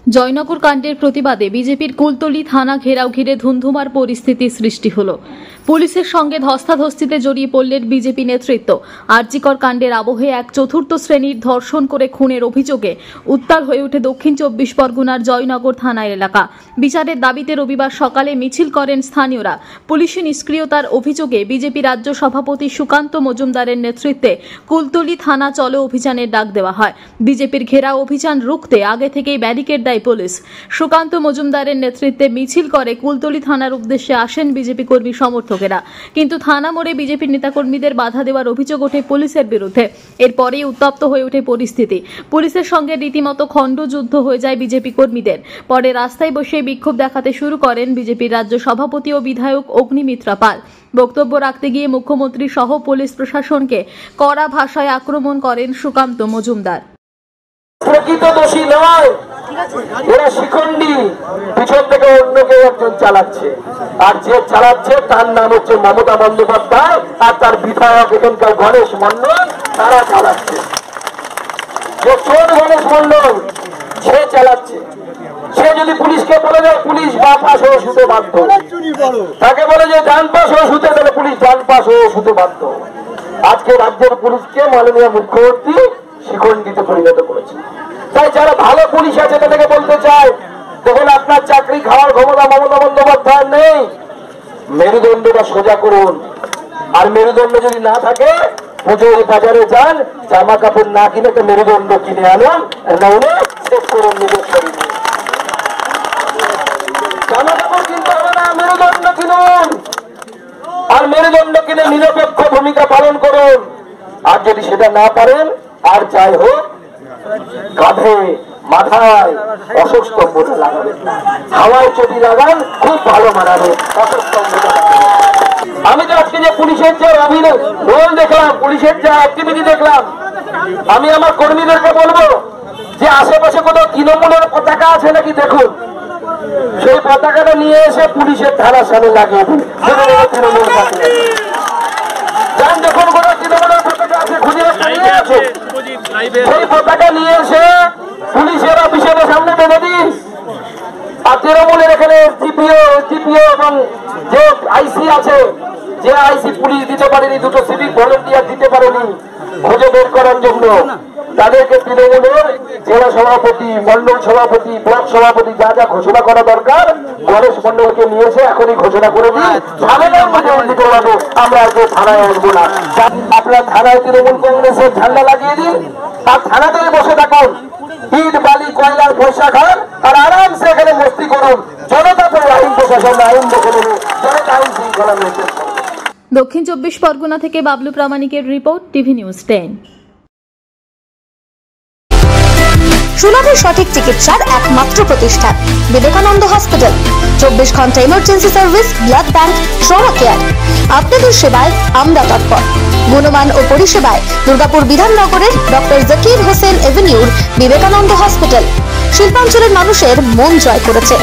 জয়নগর কাণ্ডের প্রতিবাদে বিজেপির কুলতলি থানা ঘেরাও ঘিরে ধুন্ধুমার পরিস্থিতি সৃষ্টি হলো। পুলিশের সঙ্গে ধস্তাধস্তিতে জড়িয়ে পড়লেন বিজেপি নেতৃত্ব। আরজিকর কাণ্ডের আবহে এক চতুর্থ শ্রেণীর ধর্ষণ করে খুনের অভিযোগে উত্তাল হয়ে ওঠে দক্ষিণ ২৪ পরগনার জয়নগর থানা এলাকা। বিচারের দাবিতে রবিবার সকালে মিছিল করেন স্থানীয়রা। পুলিশি নিষ্ক্রিয়তার অভিযোগে বিজেপি রাজ্য সভাপতি সুকান্ত মজুমদারের নেতৃত্বে কুলতলি থানা চলো অভিযানের ডাক দেওয়া হয়। বিজেপির ঘেরাও অভিযান রুখতে আগে থেকেই ব্যারিকেড দেয় পুলিশ। সুকান্ত মজুমদারের নেতৃত্বে মিছিল করে কুলতলি থানার উদ্দেশ্যে আসেন বিজেপি কর্মী সমর্থকেরা, কিন্তু থানা মোড়ে বিজেপির নেতাকর্মীদের বাধা দেওয়ার অভিযোগ ওঠে পুলিশের বিরুদ্ধে। এরপরেই উত্তপ্ত হয়ে ওঠে পরিস্থিতি। পুলিশের সঙ্গে রীতিমতো খণ্ডযুদ্ধ হয়ে যায় বিজেপি কর্মীদের। পরে রাস্তায় বসে বিক্ষোভ দেখাতে শুরু করেন বিজেপির রাজ্য সভাপতি ও বিধায়ক অগ্নিমিত্রা পাল। বক্তব্য রাখতে গিয়ে মুখ্যমন্ত্রী সহ পুলিশ প্রশাসনকে কড়া ভাষায় আক্রমণ করেন সুকান্ত মজুমদার। প্রকৃত দোষী নয়, এরা শিখন্ডি, পিছন থেকে অন্য কেউ একজন চালাচ্ছে, আর যে চালাচ্ছে তার নাম হচ্ছে মমতা বন্দ্যোপাধ্যায় আর তার বিধায়ক এখানকার গণেশ মন্ডল। তারা চালাচ্ছে, যে চোর গণেশ মন্ডল সে চালাচ্ছে। সে যদি পুলিশকে বলে যে পুলিশ বা পাশ হয়ে শুতে বাধ্য, তাকে বলে যে ডান পাশ হয়ে শুতে, তাহলে পুলিশ ডান পাশ হয়ে শুতে বাধ্য। আজকে রাজ্যের পুলিশকে মাননীয় মুখ্যমন্ত্রী শিখন্ডিতে পরিণত করেছে। তাই যারা ভালো পুলিশ আছে তাদেরকে বলতে চাই, দেখুন আপনার চাকরি খাওয়ার ক্ষমতা মমতা বন্দ্যোপাধ্যায় নেই, মেরুদণ্ডটা সোজা করুন। আর মেরুদণ্ড যদি না থাকে, পুজোর বাজারে যান, জামা কাপড় না কিনে একটা মেরুদণ্ড কিনে আনুন, নাহলে সেট করুন নিজের শরীরে। জামা কাপড় কিনতে হবে না, মেরুদণ্ড কিনুন, আর মেরুদণ্ড কিনে নিরপেক্ষ ভূমিকা পালন করুন। আর যদি সেটা না পারেন, আর যাই হোক, কাঁধে মাথায় অসস্তম্ভটা লাগাবেন, হাওয়ায় চটি লাগান, খুব ভালো মানাবে অসস্তম্ভটা। আমি তো আজকে যে পুলিশের যে অভিনয় রোল দেখলাম, পুলিশের যে অ্যাক্টিভিটি দেখলাম, আমি আমার কর্মীদেরকে বলবো যে আশেপাশে কোথাও তৃণমূলের পতাকা আছে নাকি দেখুন, সেই পতাকাটা নিয়ে এসে পুলিশের থানার সামনে লাগিয়ে দিন। তৃণমূল যান, দেখুন কোথাও তৃণমূলের পতাকা আছে, খুঁজে নিয়ে আসুন, সেই পতাকা নিয়ে এসে পুলিশের অফিসের সামনে বেঁধে দিন। আর তৃণমূলের এখানে জিপিও এবং যে আইসি আছে, যে আইসি পুলিশ দিতে পারেনি, দুটো সিভিক ভলেন্টিয়ার দিতে পারেনি খুঁজে বের করার জন্য, তাদেরকে তৃণমূলের জেলা সভাপতি, মন্ডল সভাপতি, ব্লক সভাপতি যা যা ঘোষণা করা দরকার, গণেশ মন্ডলকে নিয়ে এসে এখনই ঘোষণা করে দিন। ঝামেলার মধ্যে দিতে পারবো, আমরা আজকে থানায় আসবো না। আপনারা থানায় তৃণমূল কংগ্রেসের ঝান্ডা লাগিয়ে দিন, আর থানাতে বসে থাকুন, ইট বালি কয়লার পয়সা খান, আর আরামসে এখানে মস্তি করুন। জনতা তো আইন প্রশাসন আইন দেখে নেবে, জনতা আইন শৃঙ্খলা মেনটেন করবে। দক্ষিণ ২৪ পরগনা থেকে বাবলু প্রামাণিকের রিপোর্ট, টিভি নিউজ 10। সুলভে সঠিক চিকিৎসার একমাত্র প্রতিষ্ঠান বিবেকানন্দ হসপিটাল। ২৪ ঘন্টা emergency service, blood bank, trauma care. আপনাদের সেবায় আমরা তৎপর। গুণমান ও পরিষেবায় দুর্গাপুর বিধাননগরের ডক্টর জাকির হোসেন এভিনিউর বিবেকানন্দ হসপিটাল শিল্পাঞ্চলের মানুষের মন জয় করেছে।